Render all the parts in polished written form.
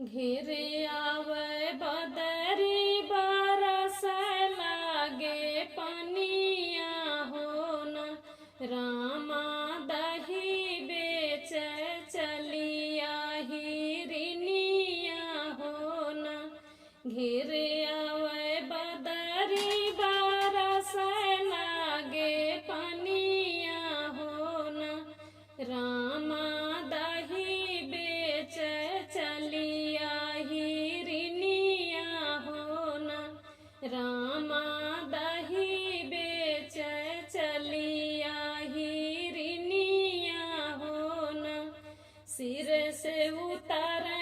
घेरे आवे बदरी बरस लागे पनिया होना। रामा दही बेच चलिया हिरनिया होना। घेरे आवे बदरी बरस लागे पनिया होना। रामा दही बेच चलिया हिरनिया होना। रामा दही बेच चलिया हिरनिया होना। सिर से उतारे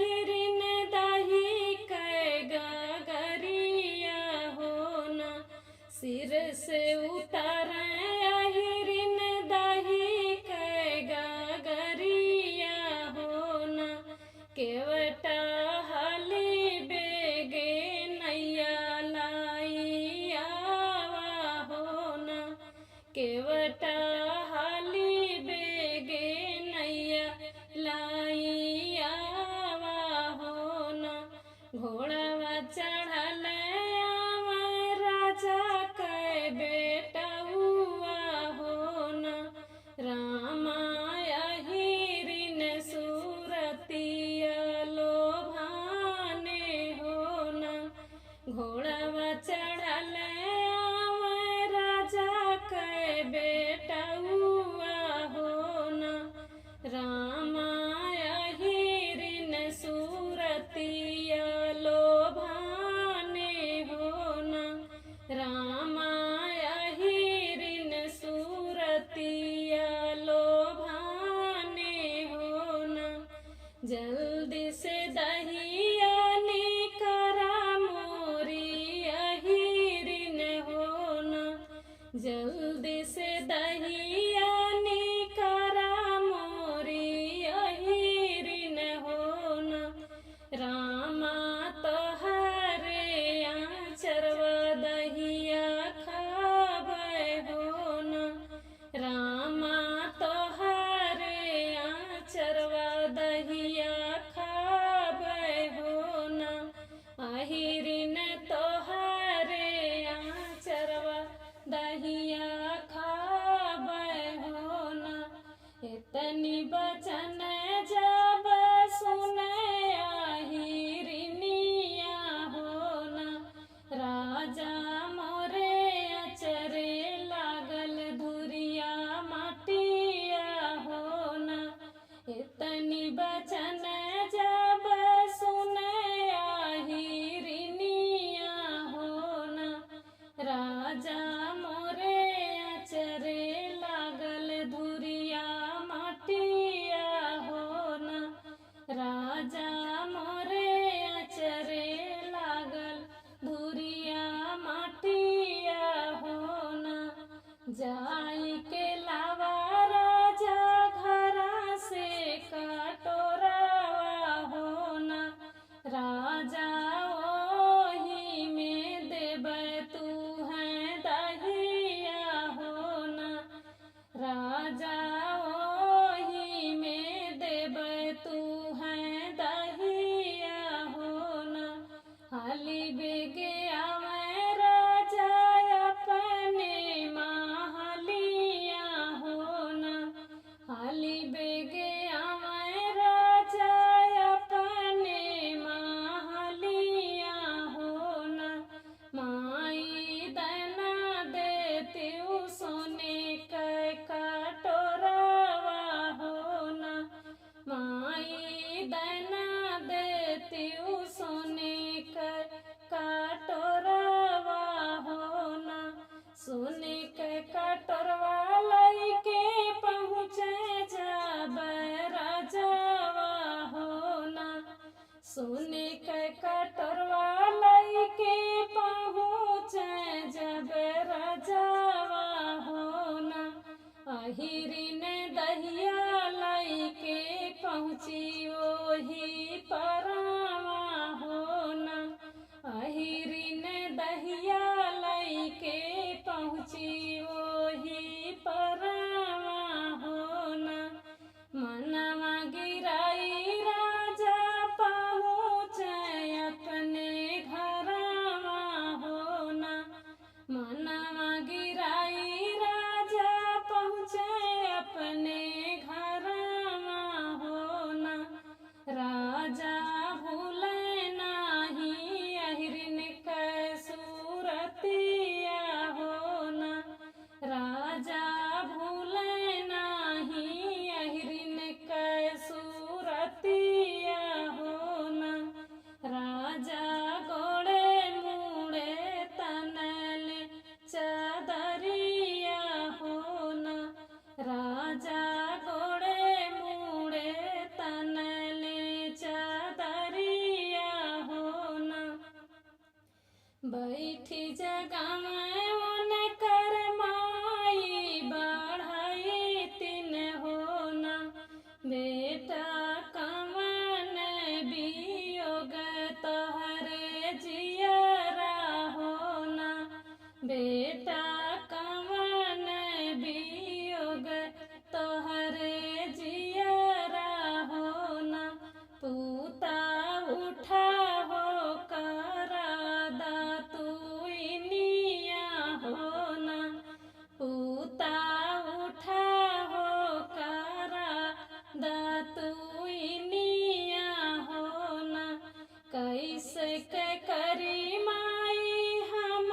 हिरन दही कै गगरिया होना। सिर से उतारे हिरन दही कै गगरिया होना। केवटा हाली बेगे नैया लाई आवा होना। केवटा हाली बेगे नैया लाई आवा होना। घोड़ावा चढ़ल आवे राजा कै बेटा हुआ होना। रामा हिरन सूरतिया लोभाने होना। घोड़ावा चढ़ल आवे राजा कै बेटा हुआ होना। रामा हिरन सूरतिया लोभाने होना। रामा हिरन सूरतिया लोभाने होना। जल्दी से दहिया निकरा मोरी हिरन होना। जल्दी से दहिया निकरा मोरी हिरन होना। रामा तोहरे आचरवा दहिया खावे होना। रामा तोहरे आचरवा दहिया खावे होना। हिरन तोहरे आचरवा दहिया खावे होना। इतनी बचन जब सुने हिरनिया होना। राजा मोरे अचरे लागल धुरिया माटिया होना। इतनी बचन जब सुने हिरनिया होना। राजा मोरे अचरे लागल धुरिया माटिया होना। राजा मोरे अचरे लागल धुरिया माटिया होना। जाई के लावा राजा घरा से कटोरावा होना। राजा ओही में देबै तू है दहिया होना। राजा ओही में देबै तू है दहिया होना। हाली बेगे आवे राजा अपने महलिया होना। हाली बेगे आवे राजा अपने महलिया होना। माई दना देती सोने कै कटोरावा होना। माई दना देती सोने कै कटोरावा होना। सोने कै कटोरवा लइके पहुँचे जब राजावा होना। सोने कै कटोरवा लइके पहुँचे जब राजावा होना। हिरन दहिया लइके पहुँची ओही परावा होना। हिरन दहिया लइके पहुँची ओही परावा होना। मनवा गिराई राजा पा बैठी जगावे ओने कर माई बढ़ाई तीन होना बेटा कवन वियोग तोहरे जियरा होना बेटा कवन वियोग तोहरे जियरा होना पूता उठा हो करा दातुइनिया होना पूता उठा हो करा दातुइनिया होना कैसे के करी माई हम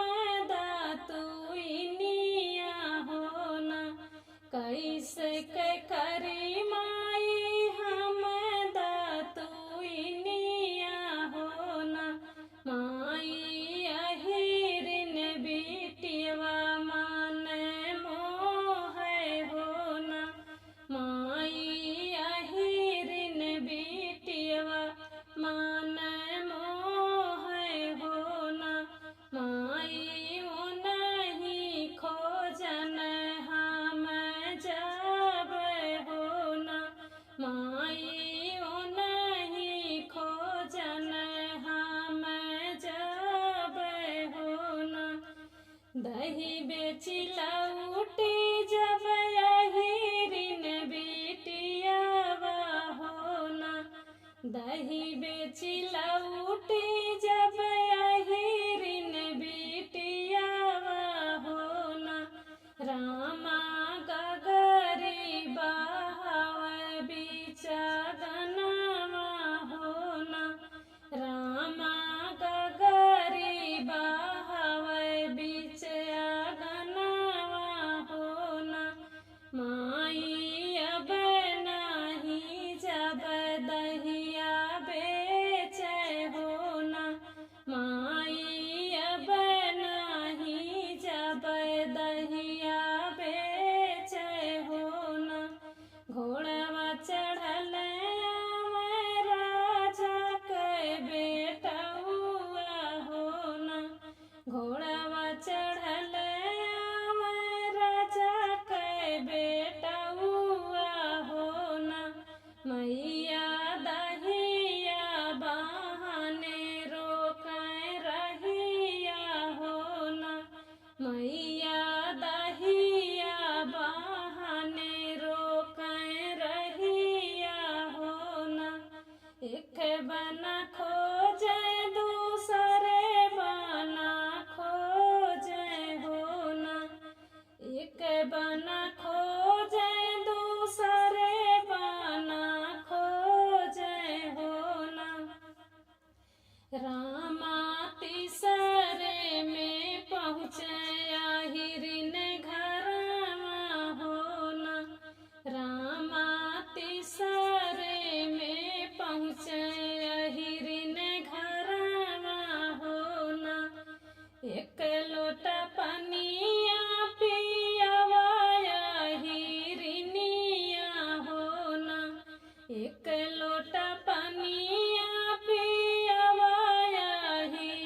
दातुइनिया होना कैसे के करी माई हम दातुइनिया होना माई अहिरिन बिटिवा मन मोह होना माई अहिरिन बिटिवा मन मोह होना माई ओनही खोजन हम जब होना माई ओनही खोजन हम जब होना दही बेची लौटी जब अहिरिन बिटियावा होना दही बेची लौटी जब अहिरिन बिटियावा होना रामा गगरी बहाव बीच गनवा होना रामा गगरी बहाव बीच गनवा होना माई अब नहीं जब दहिया बेच होना माई अब नहीं जब दहिया बेच होना घोड़वा चढ़ल आवे राजा के बेटा हुआ होना घोड़वा चढ़ल आवे राजा के बेटा हुआ होना मैया दहिया बहाने रोक रहिया होना मैया दहिया बहाने रोक रहिया होना एक बना खोजे दूसरे बना खोजे होना एक बना खोजे दूसरे बना खोजे होना रामा तीसरे में पहुँचे अहिरिन घरवा होना रामा तीसरे में पहुँचे अहिरिन घरवा होना एक लोटा पनिया पियवा अहिरिनिया होना एक लोटा पनिया पियवा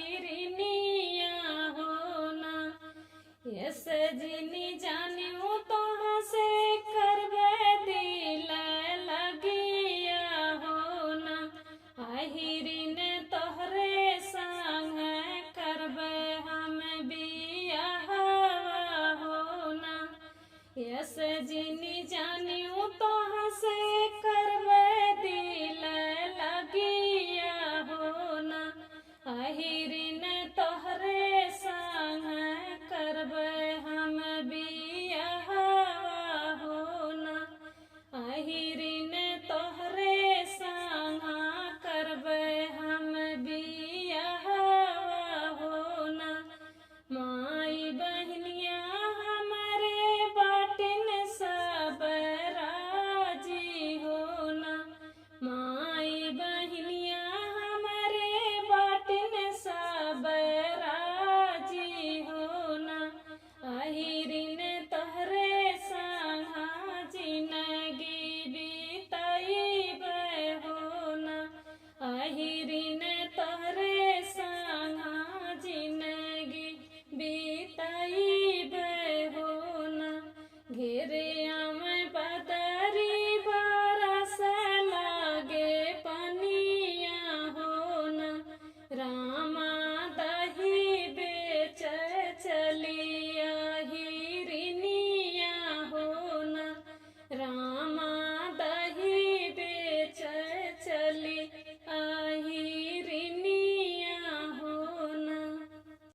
अहिरिनिया होना ऐसे जिनी जानियो तोहाँ से करबे दिल लगिया होना अहिरिन तोहरे संग करबे हम बियाहवा होना ऐसे जिनी जानियो तोहाँ से करबे दिल लगिया होना अहिरिन तोहरे संग करबे हम बियाहवा होना अहिरिन तोहरे संग करबे हम बियाहवा होना माई बहनिया हमारे बाटिन सब राजी होना माई बहनिया हमारे बाटिन सब राजी होना अहिरिन तोहरे संग जिंदगी बीतई होना अहिरिन